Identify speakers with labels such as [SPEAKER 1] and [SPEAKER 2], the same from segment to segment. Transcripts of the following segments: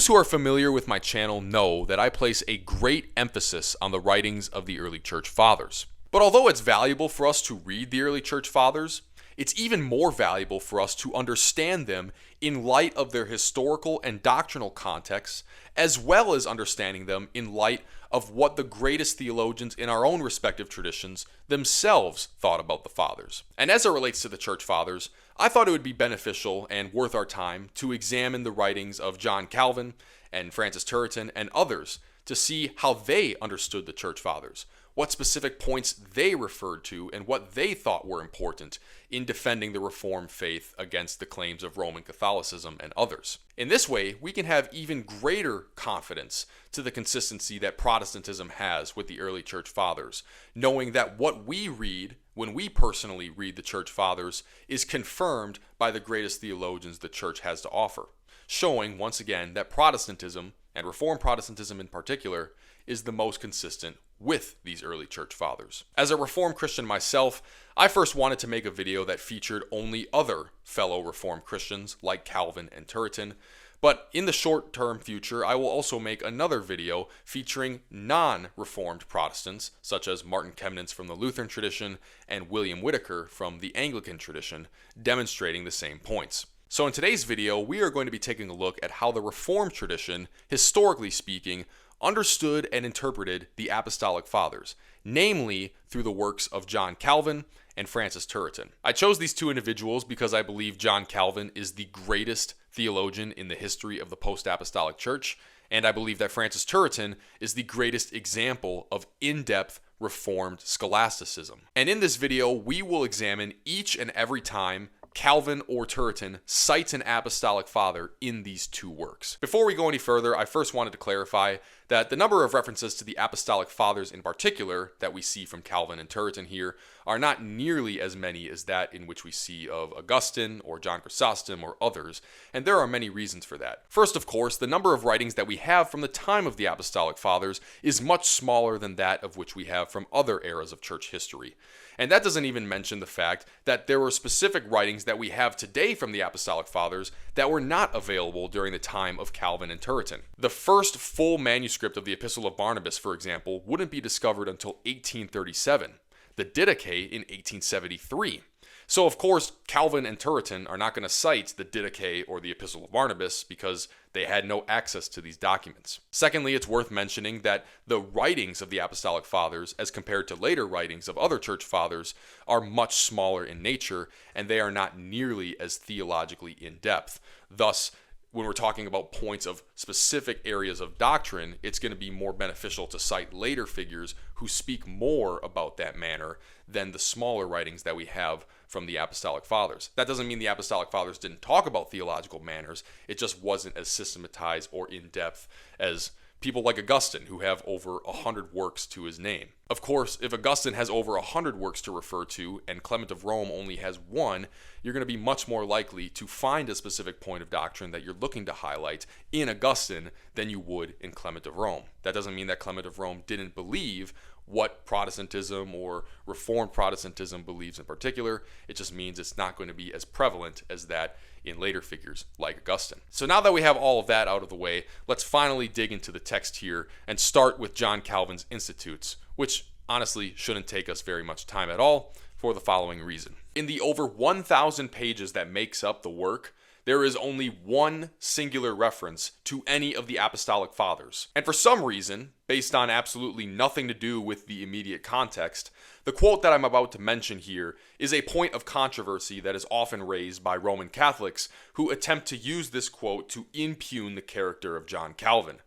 [SPEAKER 1] Those who are familiar with my channel know that I place a great emphasis on the writings of the early church fathers. But although it's valuable for us to read the early church fathers, it's even more valuable for us to understand them in light of their historical and doctrinal context, as well as understanding them in light of what the greatest theologians in our own respective traditions themselves thought about the fathers. And as it relates to the church fathers, I thought it would be beneficial and worth our time to examine the writings of John Calvin and Francis Turretin and others to see how they understood the church fathers, what specific points they referred to, and what they thought were important in defending the Reformed faith against the claims of Roman Catholicism and others. In this way, we can have even greater confidence to the consistency that Protestantism has with the early church fathers, knowing that what we read when we personally read the church fathers is confirmed by the greatest theologians the church has to offer, showing once again that Protestantism, and Reformed Protestantism in particular, is the most consistent with these early church fathers. As a Reformed Christian myself, I first wanted to make a video that featured only other fellow Reformed Christians like Calvin and Turretin, but in the short-term future, I will also make another video featuring non-Reformed Protestants, such as Martin Chemnitz from the Lutheran tradition and William Whitaker from the Anglican tradition, demonstrating the same points. So in today's video, we are going to be taking a look at how the Reformed tradition, historically speaking, understood and interpreted the Apostolic Fathers, namely through the works of John Calvin and Francis Turretin. I chose these two individuals because I believe John Calvin is the greatest theologian in the history of the post-apostolic church, and I believe that Francis Turretin is the greatest example of in-depth Reformed scholasticism. And in this video, we will examine each and every time Calvin or Turretin cites an apostolic father in these two works. Before we go any further, I first wanted to clarify that the number of references to the apostolic fathers in particular that we see from Calvin and Turretin here are not nearly as many as that in which we see of Augustine or John Chrysostom or others, and there are many reasons for that. First, of course, the number of writings that we have from the time of the apostolic fathers is much smaller than that of which we have from other eras of church history. And that doesn't even mention the fact that there were specific writings that we have today from the Apostolic Fathers that were not available during the time of Calvin and Turretin. The first full manuscript of the Epistle of Barnabas, for example, wouldn't be discovered until 1837. The Didache in 1873. So, of course, Calvin and Turretin are not going to cite the Didache or the Epistle of Barnabas because they had no access to these documents. Secondly, it's worth mentioning that the writings of the Apostolic Fathers, as compared to later writings of other church fathers, are much smaller in nature, and they are not nearly as theologically in-depth. Thus, when we're talking about points of specific areas of doctrine, it's going to be more beneficial to cite later figures who speak more about that manner than the smaller writings that we have from the Apostolic Fathers. That doesn't mean the Apostolic Fathers didn't talk about theological manners, it just wasn't as systematized or in-depth as people like Augustine, who have over 100 works to his name. Of course, if Augustine has over 100 works to refer to and Clement of Rome only has one, you're going to be much more likely to find a specific point of doctrine that you're looking to highlight in Augustine than you would in Clement of Rome. That doesn't mean that Clement of Rome didn't believe what Protestantism or Reformed Protestantism believes in particular. It just means it's not going to be as prevalent as that in later figures like Augustine. So now that we have all of that out of the way, let's finally dig into the text here and start with John Calvin's Institutes, which honestly shouldn't take us very much time at all for the following reason. In the over 1,000 pages that makes up the work, there is only one singular reference to any of the Apostolic Fathers. And for some reason, based on absolutely nothing to do with the immediate context, the quote that I'm about to mention here is a point of controversy that is often raised by Roman Catholics who attempt to use this quote to impugn the character of John Calvin.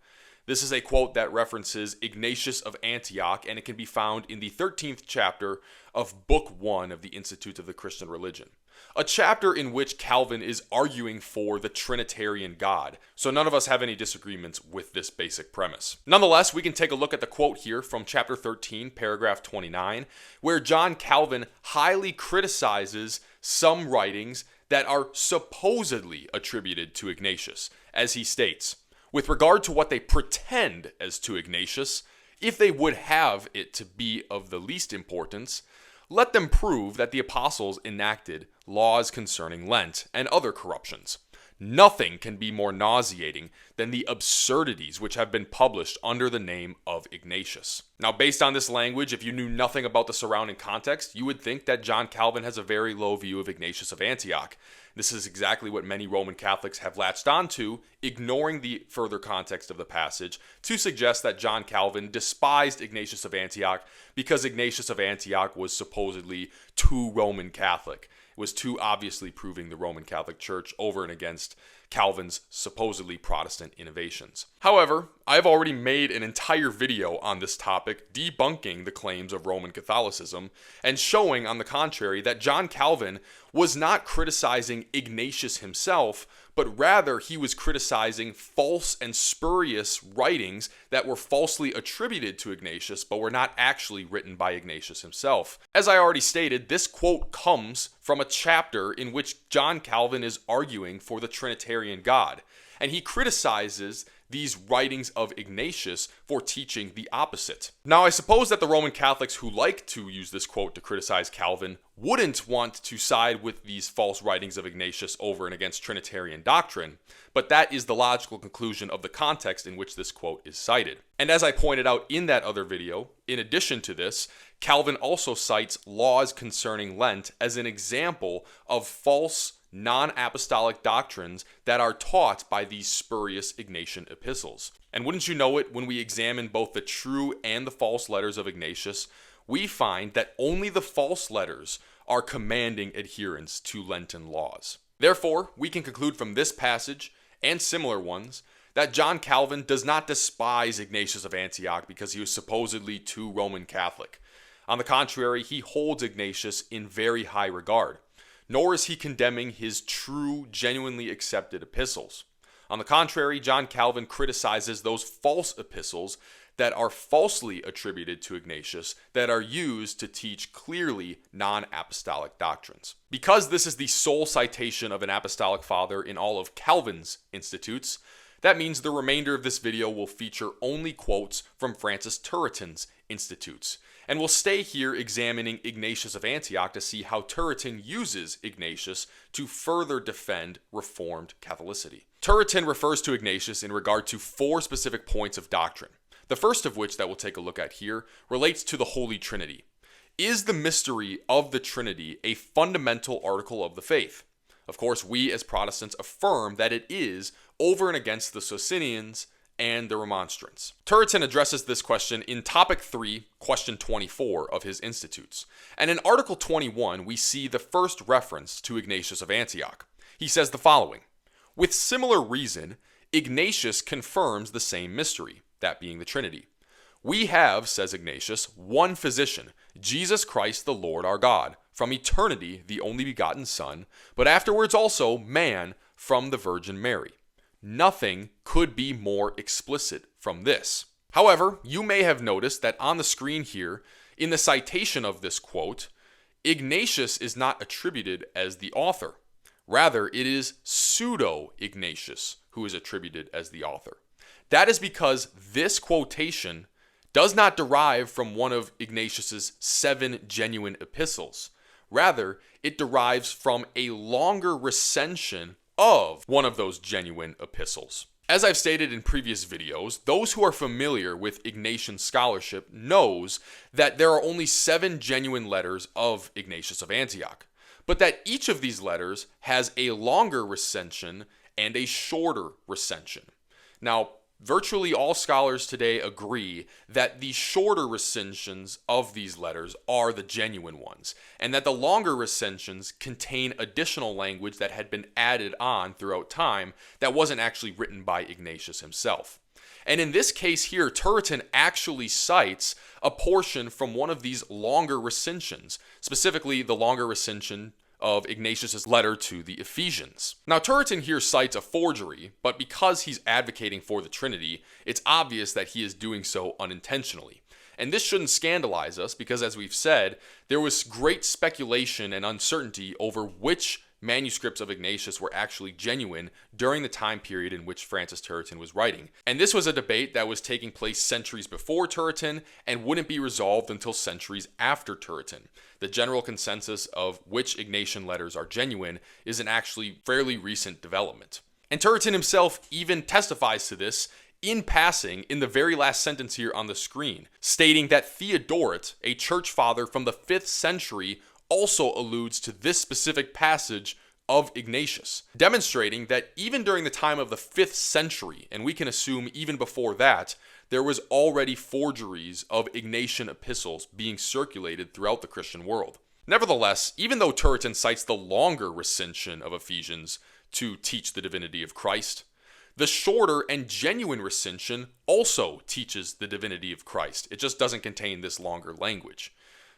[SPEAKER 1] This is a quote that references Ignatius of Antioch, and it can be found in the 13th chapter of Book 1 of the Institutes of the Christian Religion. A chapter in which Calvin is arguing for the Trinitarian God, so none of us have any disagreements with this basic premise. Nonetheless, we can take a look at the quote here from chapter 13, paragraph 29, where John Calvin highly criticizes some writings that are supposedly attributed to Ignatius, as he states, with regard to what they pretend as to Ignatius, if they would have it to be of the least importance, let them prove that the apostles enacted laws concerning Lent and other corruptions. Nothing can be more nauseating than the absurdities which have been published under the name of Ignatius. Now, based on this language, if you knew nothing about the surrounding context, you would think that John Calvin has a very low view of Ignatius of Antioch. This is exactly what many Roman Catholics have latched onto, ignoring the further context of the passage, to suggest that John Calvin despised Ignatius of Antioch because Ignatius of Antioch was supposedly too Roman Catholic. It was too obviously proving the Roman Catholic Church over and against Calvin's supposedly Protestant innovations. However, I've already made an entire video on this topic debunking the claims of Roman Catholicism and showing, on the contrary, that John Calvin was not criticizing Ignatius himself, but rather he was criticizing false and spurious writings that were falsely attributed to Ignatius, but were not actually written by Ignatius himself. As I already stated, this quote comes from a chapter in which John Calvin is arguing for the Trinitarian God, and he criticizes these writings of Ignatius for teaching the opposite. Now, I suppose that the Roman Catholics who like to use this quote to criticize Calvin wouldn't want to side with these false writings of Ignatius over and against Trinitarian doctrine, but that is the logical conclusion of the context in which this quote is cited. And as I pointed out in that other video, in addition to this, Calvin also cites laws concerning Lent as an example of false non-apostolic doctrines that are taught by these spurious Ignatian epistles. And wouldn't you know it, when we examine both the true and the false letters of Ignatius, we find that only the false letters are commanding adherence to Lenten laws. Therefore, we can conclude from this passage and similar ones that John Calvin does not despise Ignatius of Antioch because he was supposedly too Roman Catholic. On the contrary, he holds Ignatius in very high regard. Nor is he condemning his true, genuinely accepted epistles. On the contrary, John Calvin criticizes those false epistles that are falsely attributed to Ignatius that are used to teach clearly non-apostolic doctrines. Because this is the sole citation of an apostolic father in all of Calvin's institutes, that means the remainder of this video will feature only quotes from Francis Turretin's institutes. And we'll stay here examining Ignatius of Antioch to see how Turretin uses Ignatius to further defend Reformed Catholicity. Turretin refers to Ignatius in regard to 4 specific points of doctrine. The first of which that we'll take a look at here relates to the Holy Trinity. Is the mystery of the Trinity a fundamental article of the faith? Of course, we as Protestants affirm that it is over and against the Socinians and the Remonstrants. Turretin addresses this question in topic 3, question 24 of his Institutes. And in article 21, we see the first reference to Ignatius of Antioch. He says the following: "With similar reason, Ignatius confirms the same mystery, that being the Trinity. We have, says Ignatius, one physician, Jesus Christ the Lord our God, from eternity the only begotten Son, but afterwards also man from the Virgin Mary. Nothing could be more explicit from this." However, you may have noticed that on the screen here, in the citation of this quote, Ignatius is not attributed as the author. Rather, it is pseudo-Ignatius who is attributed as the author. That is because this quotation does not derive from one of Ignatius's 7 genuine epistles. Rather, it derives from a longer recension of one of those genuine epistles. As I've stated in previous videos, those who are familiar with Ignatian scholarship knows that there are only 7 genuine letters of Ignatius of Antioch, but that each of these letters has a longer recension and a shorter recension. Now, virtually all scholars today agree that the shorter recensions of these letters are the genuine ones, and that the longer recensions contain additional language that had been added on throughout time that wasn't actually written by Ignatius himself. And in this case here, Turretin actually cites a portion from one of these longer recensions, specifically the longer recension of Ignatius's letter to the Ephesians. Now, Turretin here cites a forgery, but because he's advocating for the Trinity, it's obvious that he is doing so unintentionally. And this shouldn't scandalize us because, as we've said, there was great speculation and uncertainty over which manuscripts of Ignatius were actually genuine during the time period in which Francis Turretin was writing. And this was a debate that was taking place centuries before Turretin and wouldn't be resolved until centuries after Turretin. The general consensus of which Ignatian letters are genuine is an actually fairly recent development. And Turretin himself even testifies to this in passing in the very last sentence here on the screen, stating that Theodoret, a church father from the 5th century, also alludes to this specific passage of Ignatius, demonstrating that even during the time of the 5th century, and we can assume even before that, there was already forgeries of Ignatian epistles being circulated throughout the Christian world. Nevertheless, even though Turretin cites the longer recension of Ephesians to teach the divinity of Christ, the shorter and genuine recension also teaches the divinity of Christ. It just doesn't contain this longer language.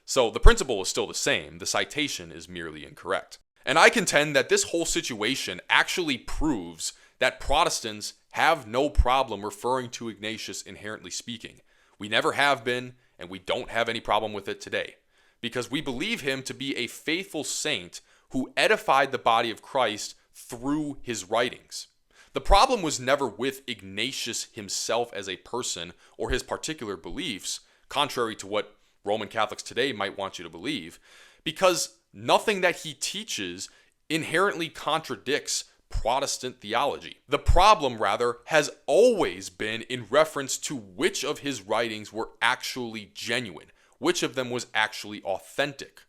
[SPEAKER 1] So the principle is still the same, the citation is merely incorrect. And I contend that this whole situation actually proves that Protestants have no problem referring to Ignatius inherently speaking. We never have been, and we don't have any problem with it today, because we believe him to be a faithful saint who edified the body of Christ through his writings. The problem was never with Ignatius himself as a person or his particular beliefs, contrary to what Roman Catholics today might want you to believe, because nothing that he teaches inherently contradicts Protestant theology. The problem, rather, has always been in reference to which of his writings were actually genuine, which of them was actually authentic.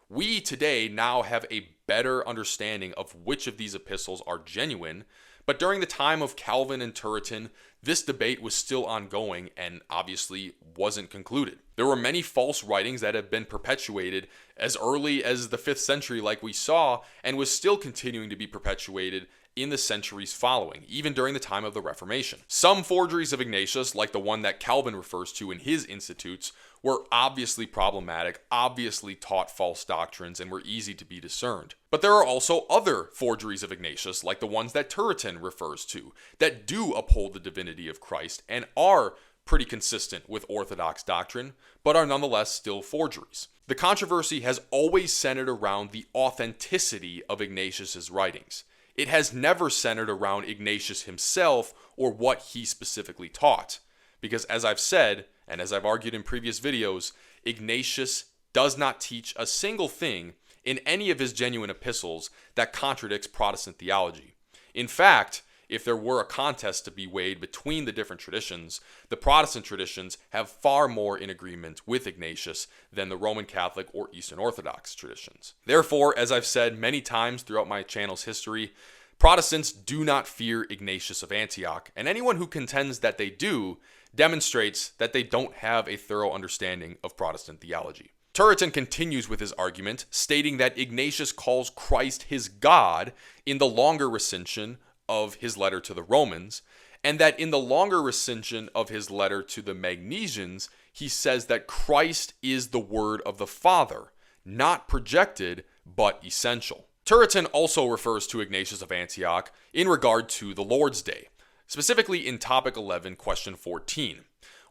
[SPEAKER 1] We today now have a better understanding of which of these epistles are genuine, but during the time of Calvin and Turretin, this debate was still ongoing and obviously wasn't concluded. There were many false writings that have been perpetuated as early as the 5th century, like we saw, and was still continuing to be perpetuated in the centuries following, even during the time of the Reformation. Some forgeries of Ignatius, like the one that Calvin refers to in his Institutes, were obviously problematic, obviously taught false doctrines, and were easy to be discerned. But there are also other forgeries of Ignatius, like the ones that Turretin refers to, that do uphold the divinity of Christ and are pretty consistent with Orthodox doctrine, but are nonetheless still forgeries. The controversy has always centered around the authenticity of Ignatius's writings. It has never centered around Ignatius himself or what he specifically taught. Because as I've said, and as I've argued in previous videos, Ignatius does not teach a single thing in any of his genuine epistles that contradicts Protestant theology. In fact, if there were a contest to be weighed between the different traditions, the Protestant traditions have far more in agreement with Ignatius than the Roman Catholic or Eastern Orthodox traditions. Therefore, as I've said many times throughout my channel's history, Protestants do not fear Ignatius of Antioch, and anyone who contends that they do demonstrates that they don't have a thorough understanding of Protestant theology. Turretin continues with his argument, stating that Ignatius calls Christ his God in the longer recension of his letter to the Romans, and that in the longer recension of his letter to the Magnesians, he says that Christ is the word of the Father, not projected, but essential. Turretin also refers to Ignatius of Antioch in regard to the Lord's Day, specifically in topic 11, question 14,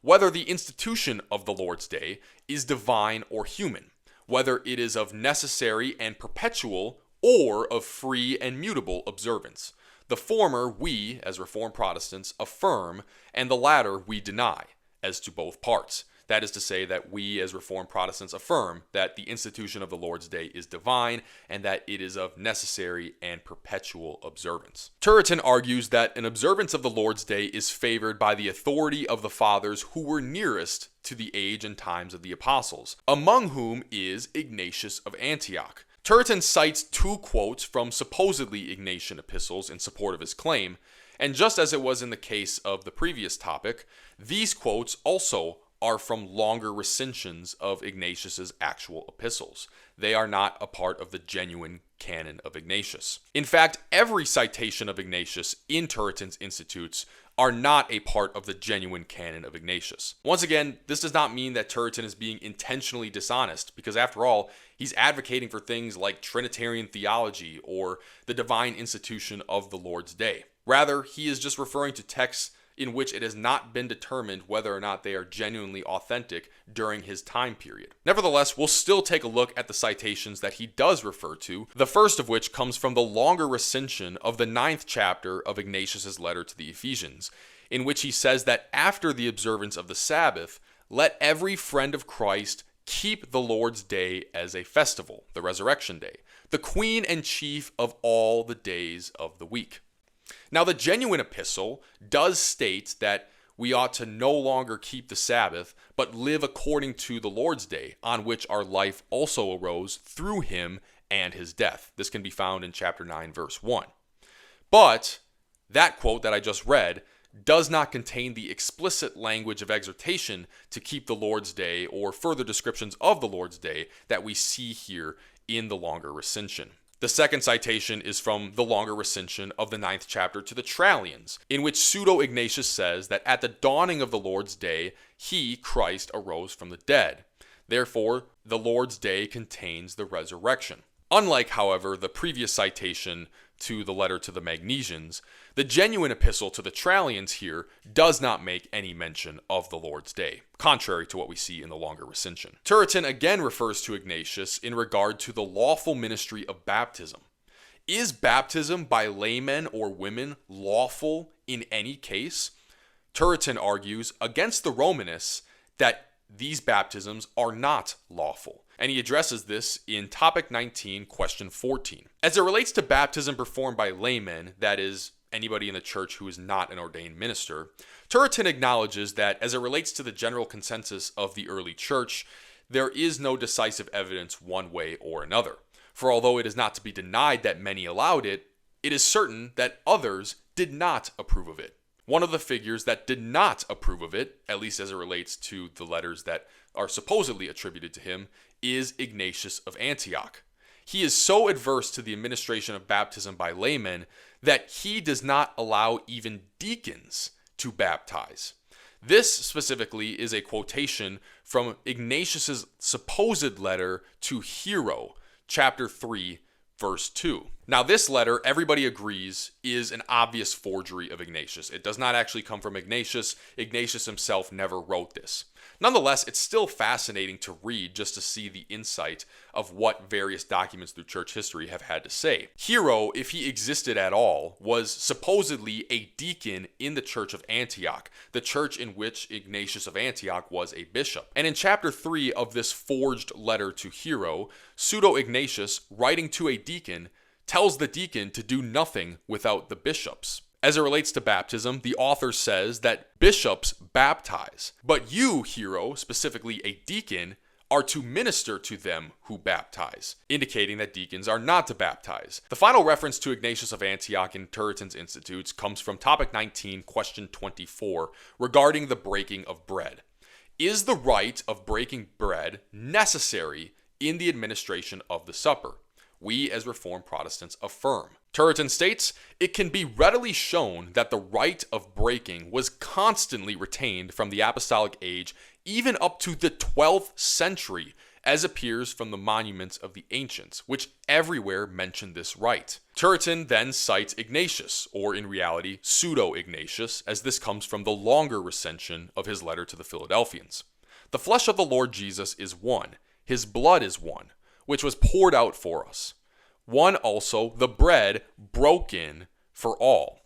[SPEAKER 1] whether the institution of the Lord's Day is divine or human, whether it is of necessary and perpetual or of free and mutable observance. The former we, as Reformed Protestants, affirm, and the latter we deny, as to both parts. That is to say that we, as Reformed Protestants, affirm that the institution of the Lord's Day is divine and that it is of necessary and perpetual observance. Turretin argues that an observance of the Lord's Day is favored by the authority of the fathers who were nearest to the age and times of the apostles, among whom is Ignatius of Antioch. Turretin cites 2 quotes from supposedly Ignatian epistles in support of his claim, and just as it was in the case of the previous topic, these quotes also are from longer recensions of Ignatius's actual epistles. They are not a part of the genuine canon of Ignatius. In fact, every citation of Ignatius in Turretin's Institutes are not a part of the genuine canon of Ignatius. Once again, this does not mean that Turretin is being intentionally dishonest, because after all, he's advocating for things like Trinitarian theology or the divine institution of the Lord's Day. Rather, he is just referring to texts in which it has not been determined whether or not they are genuinely authentic during his time period. Nevertheless, we'll still take a look at the citations that he does refer to, the first of which comes from the longer recension of the 9th chapter of Ignatius's letter to the Ephesians, in which he says that after the observance of the Sabbath, let every friend of Christ keep the Lord's Day as a festival, the resurrection day, the queen and chief of all the days of the week. Now, the genuine epistle does state that we ought to no longer keep the Sabbath, but live according to the Lord's day, on which our life also arose through him and his death. This can be found in chapter 9, verse 1. But that quote that I just read does not contain the explicit language of exhortation to keep the Lord's day or further descriptions of the Lord's day that we see here in the longer recension. The second citation is from the longer recension of the 9th chapter to the Trallians, in which Pseudo-Ignatius says that at the dawning of the Lord's day, he, Christ, arose from the dead. Therefore, the Lord's day contains the resurrection. Unlike, however, the previous citation to the letter to the Magnesians, the genuine epistle to the Trallians here does not make any mention of the Lord's day, contrary to what we see in the longer recension. Turretin again refers to Ignatius in regard to the lawful ministry of baptism. Is baptism by laymen or women lawful in any case? Turretin argues against the Romanists that these baptisms are not lawful, and he addresses this in topic 19, question 14. As it relates to baptism performed by laymen, that is, anybody in the church who is not an ordained minister, Turretin acknowledges that as it relates to the general consensus of the early church, there is no decisive evidence one way or another. For although it is not to be denied that many allowed it, it is certain that others did not approve of it. One of the figures that did not approve of it, at least as it relates to the letters that are supposedly attributed to him, is Ignatius of Antioch. He is so adverse to the administration of baptism by laymen that he does not allow even deacons to baptize. This specifically is a quotation from Ignatius's supposed letter to Hero, chapter 3, verse 2. Now, this letter, everybody agrees, is an obvious forgery of Ignatius. It does not actually come from Ignatius. Ignatius himself never wrote this. Nonetheless, it's still fascinating to read just to see the insight of what various documents through church history have had to say. Hero, if he existed at all, was supposedly a deacon in the church of Antioch, the church in which Ignatius of Antioch was a bishop. And in chapter 3 of this forged letter to Hero, Pseudo-Ignatius, writing to a deacon, tells the deacon to do nothing without the bishops. As it relates to baptism, the author says that bishops baptize, but you, Hero, specifically a deacon, are to minister to them who baptize, indicating that deacons are not to baptize. The final reference to Ignatius of Antioch in Turretin's Institutes comes from topic 19, question 24, regarding the breaking of bread. Is the rite of breaking bread necessary in the administration of the supper? We, as Reformed Protestants, affirm. Turretin states, it can be readily shown that the rite of breaking was constantly retained from the Apostolic age even up to the 12th century, as appears from the monuments of the ancients, which everywhere mention this rite. Turretin then cites Ignatius, or in reality, Pseudo-Ignatius, as this comes from the longer recension of his letter to the Philadelphians. The flesh of the Lord Jesus is one, his blood is one, which was poured out for us. One also, the bread broken for all.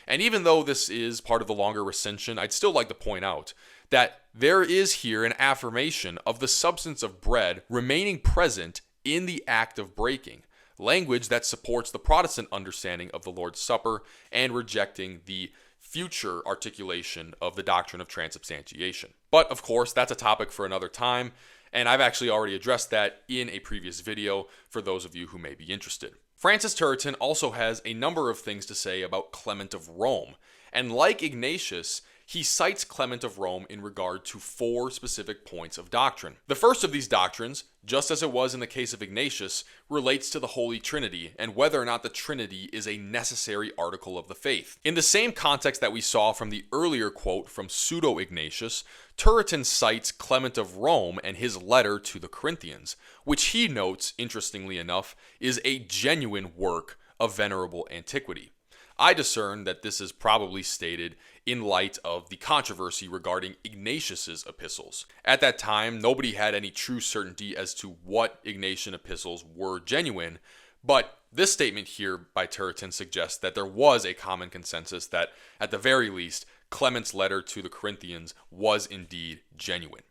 [SPEAKER 1] And even though this is part of the longer recension, I'd still like to point out that there is here an affirmation of the substance of bread remaining present in the act of breaking, language that supports the Protestant understanding of the Lord's Supper and rejecting the future articulation of the doctrine of transubstantiation. But of course, that's a topic for another time, and I've actually already addressed that in a previous video for those of you who may be interested. Francis Turretin also has a number of things to say about Clement of Rome, and like Ignatius, he cites Clement of Rome in regard to 4 specific points of doctrine. The first of these doctrines, just as it was in the case of Ignatius, relates to the Holy Trinity and whether or not the Trinity is a necessary article of the faith. In the same context that we saw from the earlier quote from Pseudo-Ignatius, Turretin cites Clement of Rome and his letter to the Corinthians, which he notes, interestingly enough, is a genuine work of venerable antiquity. I discern that this is probably stated in light of the controversy regarding Ignatius's epistles. At that time, nobody had any true certainty as to what Ignatian epistles were genuine, but this statement here by Turretin suggests that there was a common consensus that, at the very least, Clement's letter to the Corinthians was indeed genuine.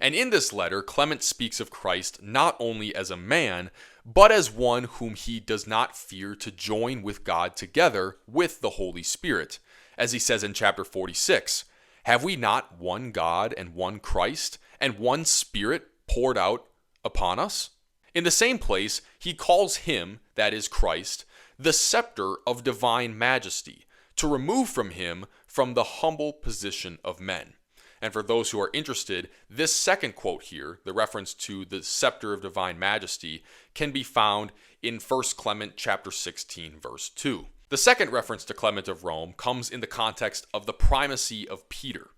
[SPEAKER 1] And in this letter, Clement speaks of Christ not only as a man, but as one whom he does not fear to join with God together with the Holy Spirit. As he says in chapter 46, "Have we not one God and one Christ, and one Spirit poured out upon us?" In the same place, he calls him, that is Christ, the scepter of divine majesty, to remove from him from the humble position of men. And for those who are interested, this second quote here, the reference to the scepter of divine majesty, can be found in 1 Clement chapter 16, verse 2. The second reference to Clement of Rome comes in the context of the primacy of Peter.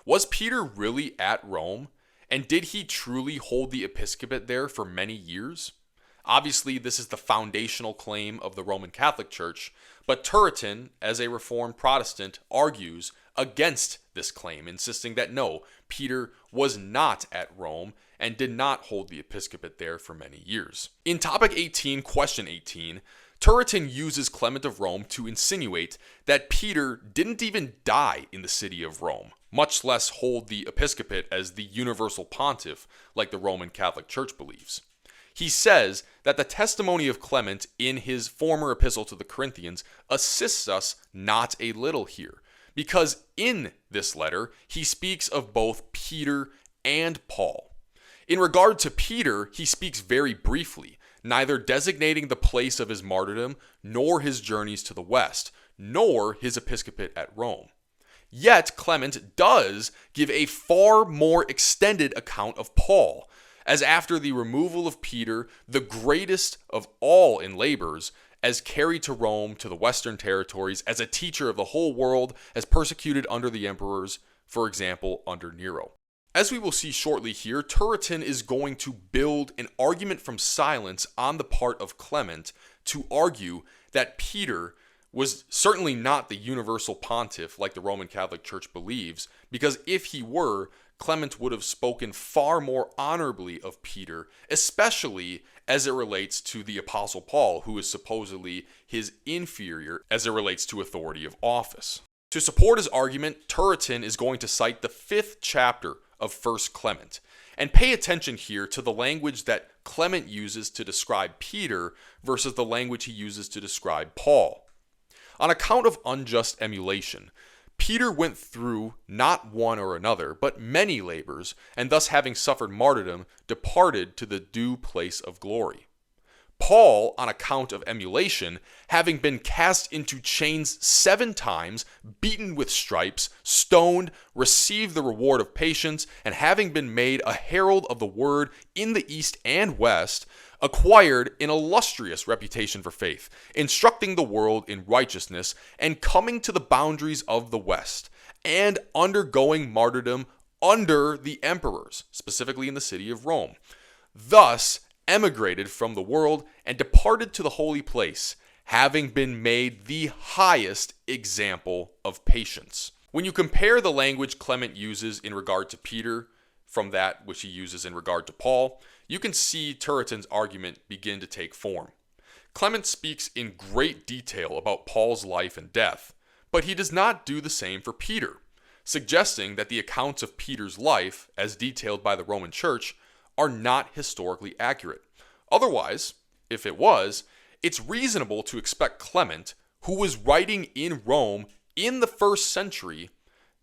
[SPEAKER 1] Was Peter really at Rome? And did he truly hold the episcopate there for many years? Obviously, this is the foundational claim of the Roman Catholic Church, but Turretin, as a Reformed Protestant, argues against this claim, insisting that no, Peter was not at Rome and did not hold the episcopate there for many years. In topic 18, question 18, Turretin uses Clement of Rome to insinuate that Peter didn't even die in the city of Rome, much less hold the episcopate as the universal pontiff like the Roman Catholic Church believes. He says that the testimony of Clement in his former epistle to the Corinthians assists us not a little here, because in this letter he speaks of both Peter and Paul. In regard to Peter, he speaks very briefly, neither designating the place of his martyrdom, nor his journeys to the west, nor his episcopate at Rome. Yet Clement does give a far more extended account of Paul, as after the removal of Peter, the greatest of all in labors, as carried to Rome, to the western territories, as a teacher of the whole world, as persecuted under the emperors, for example, under Nero. As we will see shortly here, Turretin is going to build an argument from silence on the part of Clement to argue that Peter was certainly not the universal pontiff like the Roman Catholic Church believes, because if he were, Clement would have spoken far more honorably of Peter, especially as it relates to the Apostle Paul, who is supposedly his inferior as it relates to authority of office. To support his argument, Turretin is going to cite the 5th chapter of 1 Clement, and pay attention here to the language that Clement uses to describe Peter versus the language he uses to describe Paul. On account of unjust emulation, Peter went through not one or another, but many labors, and thus having suffered martyrdom, departed to the due place of glory. Paul, on account of emulation, having been cast into chains 7 times, beaten with stripes, stoned, received the reward of patience, and having been made a herald of the word in the east and west, acquired an illustrious reputation for faith, instructing the world in righteousness, and coming to the boundaries of the west, and undergoing martyrdom under the emperors, specifically in the city of Rome. Thus, emigrated from the world and departed to the holy place, having been made the highest example of patience. When you compare the language Clement uses in regard to Peter from that which he uses in regard to Paul, you can see Turretin's argument begin to take form. Clement speaks in great detail about Paul's life and death, but he does not do the same for Peter, suggesting that the accounts of Peter's life, as detailed by the Roman Church, are not historically accurate. Otherwise, if it was, it's reasonable to expect Clement, who was writing in Rome in the 1st century,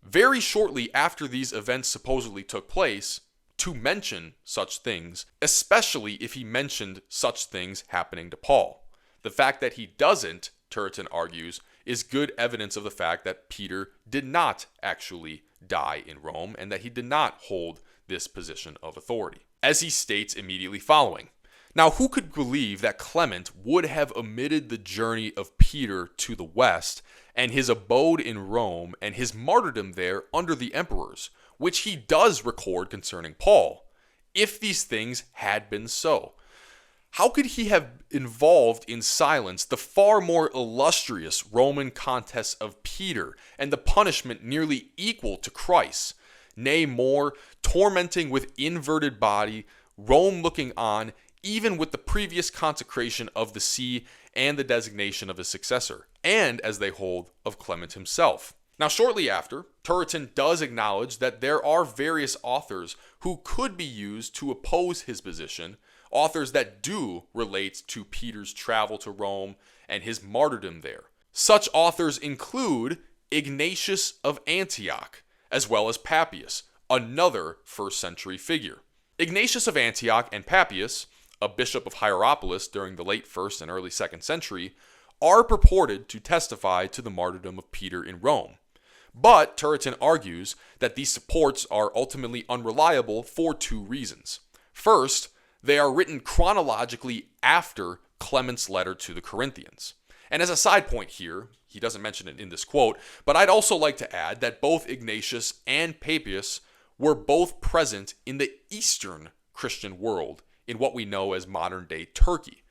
[SPEAKER 1] very shortly after these events supposedly took place, to mention such things, especially if he mentioned such things happening to Paul. The fact that he doesn't, Turretin argues, is good evidence of the fact that Peter did not actually die in Rome and that he did not hold this position of authority, as he states immediately following. Now, who could believe that Clement would have omitted the journey of Peter to the west and his abode in Rome and his martyrdom there under the emperors, which he does record concerning Paul, if these things had been so? How could he have involved in silence the far more illustrious Roman contests of Peter and the punishment nearly equal to Christ's? Nay, more, tormenting with inverted body, Rome looking on, even with the previous consecration of the see and the designation of his successor, and, as they hold, of Clement himself. Now, shortly after, Turretin does acknowledge that there are various authors who could be used to oppose his position, authors that do relate to Peter's travel to Rome and his martyrdom there. Such authors include Ignatius of Antioch, as well as Papias, another first century figure. Ignatius of Antioch and Papias, a bishop of Hierapolis during the late 1st and early 2nd century, are purported to testify to the martyrdom of Peter in Rome. But Turretin argues that these supports are ultimately unreliable for two reasons. First, they are written chronologically after Clement's letter to the Corinthians. And as a side point here, he doesn't mention it in this quote, but I'd also like to add that both Ignatius and Papias were both present in the Eastern Christian world, in what we know as modern-day Turkey.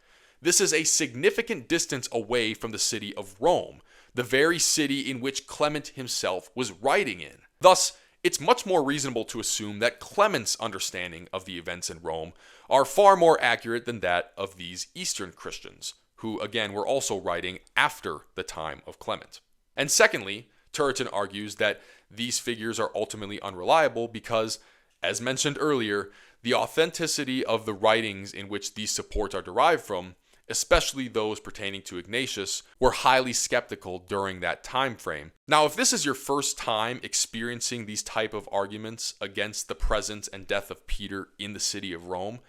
[SPEAKER 1] This is a significant distance away from the city of Rome, the very city in which Clement himself was writing in. Thus, it's much more reasonable to assume that Clement's understanding of the events in Rome are far more accurate than that of these Eastern Christians, who again were also writing after the time of Clement. And secondly, Turretin argues that these figures are ultimately unreliable because, as mentioned earlier, the authenticity of the writings in which these supports are derived from, especially those pertaining to Ignatius, were highly skeptical during that time frame. Now, if this is your first time experiencing these type of arguments against the presence and death of Peter in the city of Rome,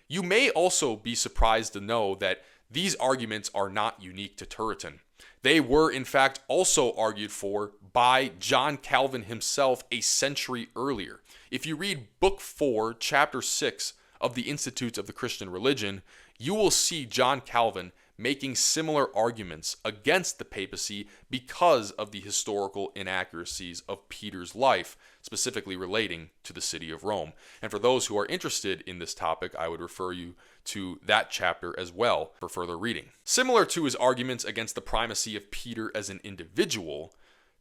[SPEAKER 1] you may also be surprised to know that these arguments are not unique to Turretin. They were, in fact, also argued for by John Calvin himself a century earlier. If you read Book 4, Chapter 6 of the Institutes of the Christian Religion, you will see John Calvin making similar arguments against the papacy because of the historical inaccuracies of Peter's life, specifically relating to the city of Rome. And for those who are interested in this topic, I would refer you to that chapter as well for further reading. Similar to his arguments against the primacy of Peter as an individual,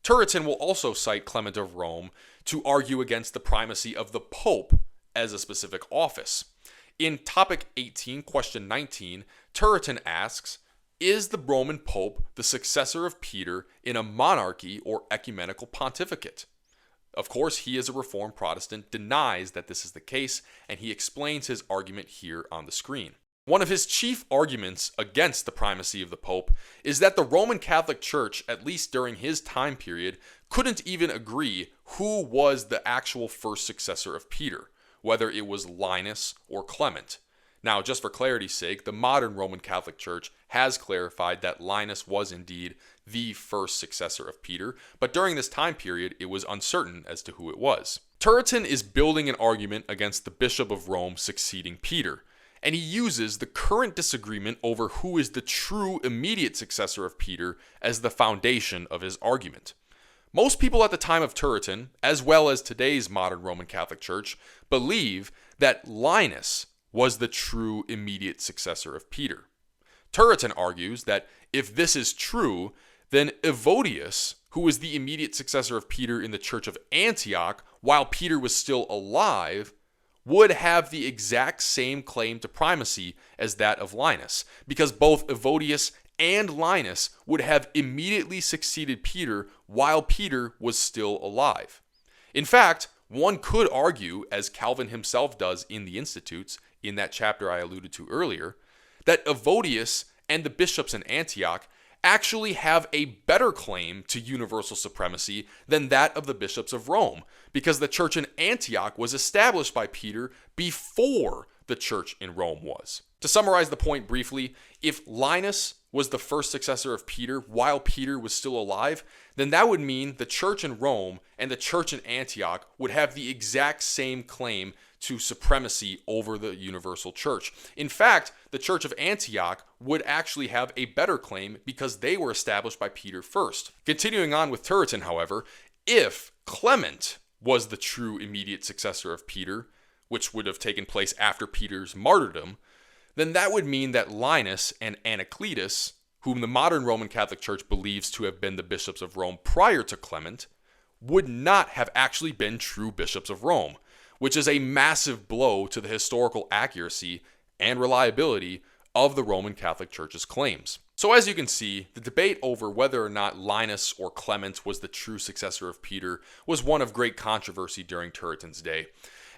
[SPEAKER 1] Turretin will also cite Clement of Rome to argue against the primacy of the Pope as a specific office. In topic 18, question 19, Turretin asks, is the Roman Pope the successor of Peter in a monarchy or ecumenical pontificate? Of course, he as a Reformed Protestant denies that this is the case, and he explains his argument here on the screen. One of his chief arguments against the primacy of the Pope is that the Roman Catholic Church, at least during his time period, couldn't even agree who was the actual first successor of Peter, whether it was Linus or Clement. Now, just for clarity's sake, the modern Roman Catholic Church has clarified that Linus was indeed the first successor of Peter, but during this time period, it was uncertain as to who it was. Turretin is building an argument against the Bishop of Rome succeeding Peter, and he uses the current disagreement over who is the true immediate successor of Peter as the foundation of his argument. Most people at the time of Turretin, as well as today's modern Roman Catholic Church, believe that Linus was the true immediate successor of Peter. Turretin argues that if this is true, then Evodius, who was the immediate successor of Peter in the Church of Antioch while Peter was still alive, would have the exact same claim to primacy as that of Linus, because both Evodius and Linus would have immediately succeeded Peter while Peter was still alive. In fact, one could argue, as Calvin himself does in the Institutes, in that chapter I alluded to earlier, that Evodius and the bishops in Antioch actually have a better claim to universal supremacy than that of the bishops of Rome, because the church in Antioch was established by Peter before the church in Rome was. To summarize the point briefly, if Linus was the first successor of Peter while Peter was still alive, then that would mean the church in Rome and the church in Antioch would have the exact same claim to supremacy over the universal church. In fact, the church of Antioch would actually have a better claim because they were established by Peter first. Continuing on with Turretin, however, if Clement was the true immediate successor of Peter, which would have taken place after Peter's martyrdom, then that would mean that Linus and Anacletus, whom the modern Roman Catholic Church believes to have been the bishops of Rome prior to Clement, would not have actually been true bishops of Rome, which is a massive blow to the historical accuracy and reliability of the Roman Catholic Church's claims. So as you can see, the debate over whether or not Linus or Clement was the true successor of Peter was one of great controversy during Turretin's day.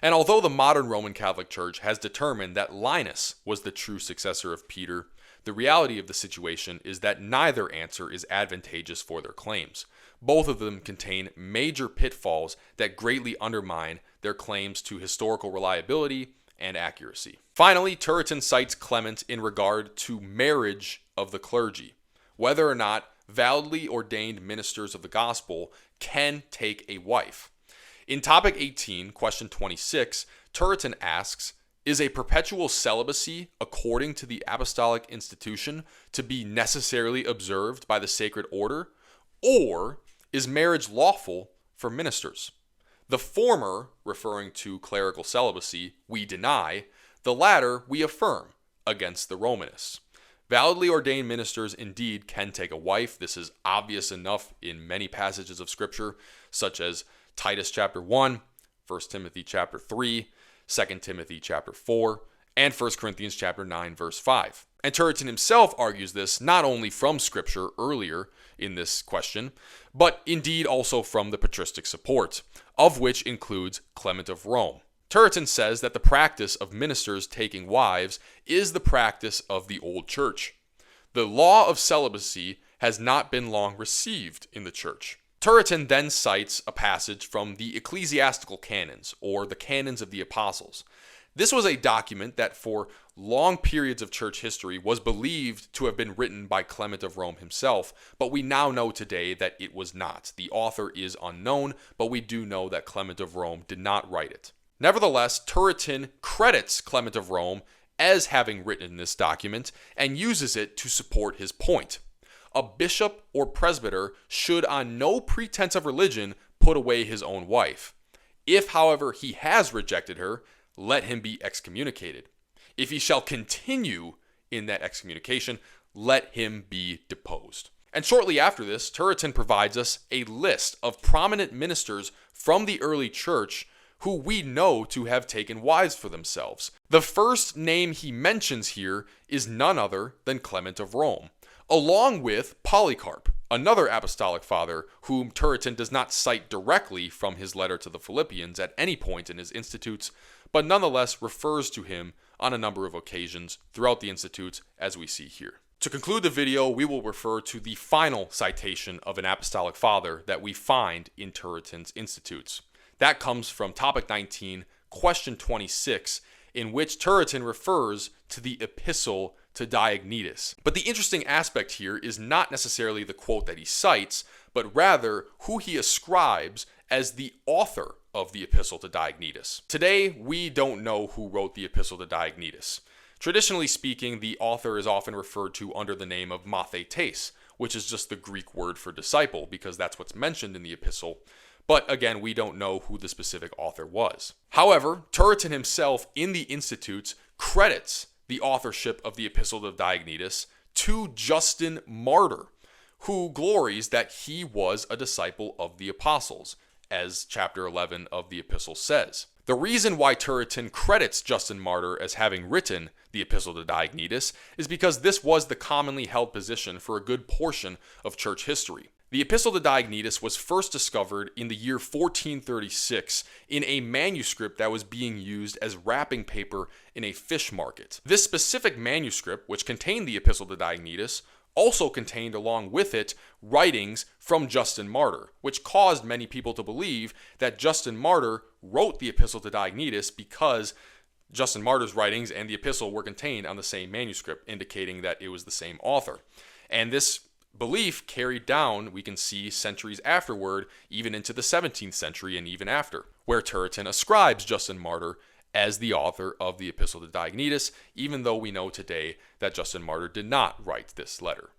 [SPEAKER 1] And although the modern Roman Catholic Church has determined that Linus was the true successor of Peter, the reality of the situation is that neither answer is advantageous for their claims. Both of them contain major pitfalls that greatly undermine their claims to historical reliability and accuracy. Finally, Turretin cites Clement in regard to marriage of the clergy, whether or not validly ordained ministers of the gospel can take a wife. In topic 18, question 26, Turretin asks, is a perpetual celibacy according to the apostolic institution to be necessarily observed by the sacred order, or is marriage lawful for ministers? The former, referring to clerical celibacy, we deny. The latter, we affirm against the Romanists. Validly ordained ministers indeed can take a wife. This is obvious enough in many passages of Scripture, such as Titus chapter 1, 1 Timothy chapter 3, 2 Timothy chapter 4, and 1 Corinthians chapter 9, verse 5. And Turretin himself argues this not only from Scripture earlier in this question, but indeed also from the patristic support, of which includes Clement of Rome. Turretin says that the practice of ministers taking wives is the practice of the old church. The law of celibacy has not been long received in the church. Turretin then cites a passage from the ecclesiastical canons, or the canons of the apostles. This was a document that for long periods of church history was believed to have been written by Clement of Rome himself, but we now know today that it was not. The author is unknown, but we do know that Clement of Rome did not write it. Nevertheless, Turretin credits Clement of Rome as having written this document and uses it to support his point. A bishop or presbyter should on no pretense of religion put away his own wife. If, however, he has rejected her, let him be excommunicated. If he shall continue in that excommunication, let him be deposed. And shortly after this, Turretin provides us a list of prominent ministers from the early church who we know to have taken wives for themselves. The first name he mentions here is none other than Clement of Rome, along with Polycarp, another apostolic father whom Turretin does not cite directly from his letter to the Philippians at any point in his Institutes, but nonetheless refers to him on a number of occasions throughout the Institutes, as we see here. To conclude the video, we will refer to the final citation of an apostolic father that we find in Turretin's Institutes. That comes from topic 19, question 26, in which Turretin refers to the Epistle to Diognetus. But the interesting aspect here is not necessarily the quote that he cites, but rather who he ascribes as the author of the Epistle to Diognetus. Today, we don't know who wrote the Epistle to Diognetus. Traditionally speaking, the author is often referred to under the name of mathetes, which is just the Greek word for disciple, because that's what's mentioned in the epistle. But again, we don't know who the specific author was. However, Turretin himself in the Institutes credits the authorship of the Epistle to Diognetus to Justin Martyr, who glories that he was a disciple of the apostles, as chapter 11 of the epistle says. The reason why Turretin credits Justin Martyr as having written the Epistle to Diognetus is because this was the commonly held position for a good portion of church history. The Epistle to Diognetus was first discovered in the year 1436 in a manuscript that was being used as wrapping paper in a fish market. This specific manuscript, which contained the Epistle to Diognetus, also contained along with it writings from Justin Martyr, which caused many people to believe that Justin Martyr wrote the Epistle to Diognetus because Justin Martyr's writings and the epistle were contained on the same manuscript, indicating that it was the same author. And this belief carried down, we can see, centuries afterward, even into the 17th century and even after, where Turretin ascribes Justin Martyr as the author of the Epistle to Diognetus, even though we know today that Justin Martyr did not write this letter.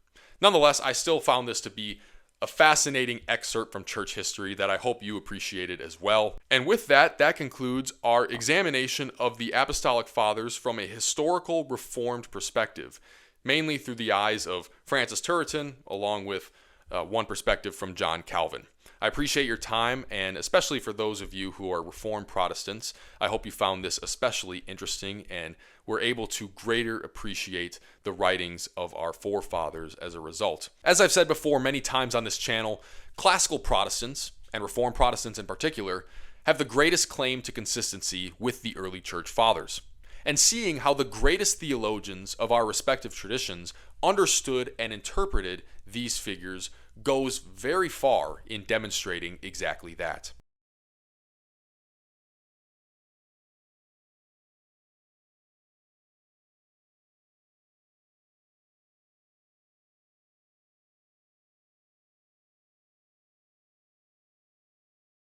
[SPEAKER 1] Nonetheless, I still found this to be a fascinating excerpt from church history that I hope you appreciated as well. And with that, that concludes our examination of the Apostolic Fathers from a historical Reformed perspective, mainly through the eyes of Francis Turretin, along with one perspective from John Calvin. I appreciate your time, and especially for those of you who are Reformed Protestants, I hope you found this especially interesting and were able to greater appreciate the writings of our forefathers as a result. As I've said before many times on this channel, classical Protestants, and Reformed Protestants in particular, have the greatest claim to consistency with the early church fathers. And seeing how the greatest theologians of our respective traditions understood and interpreted these figures goes very far in demonstrating exactly that.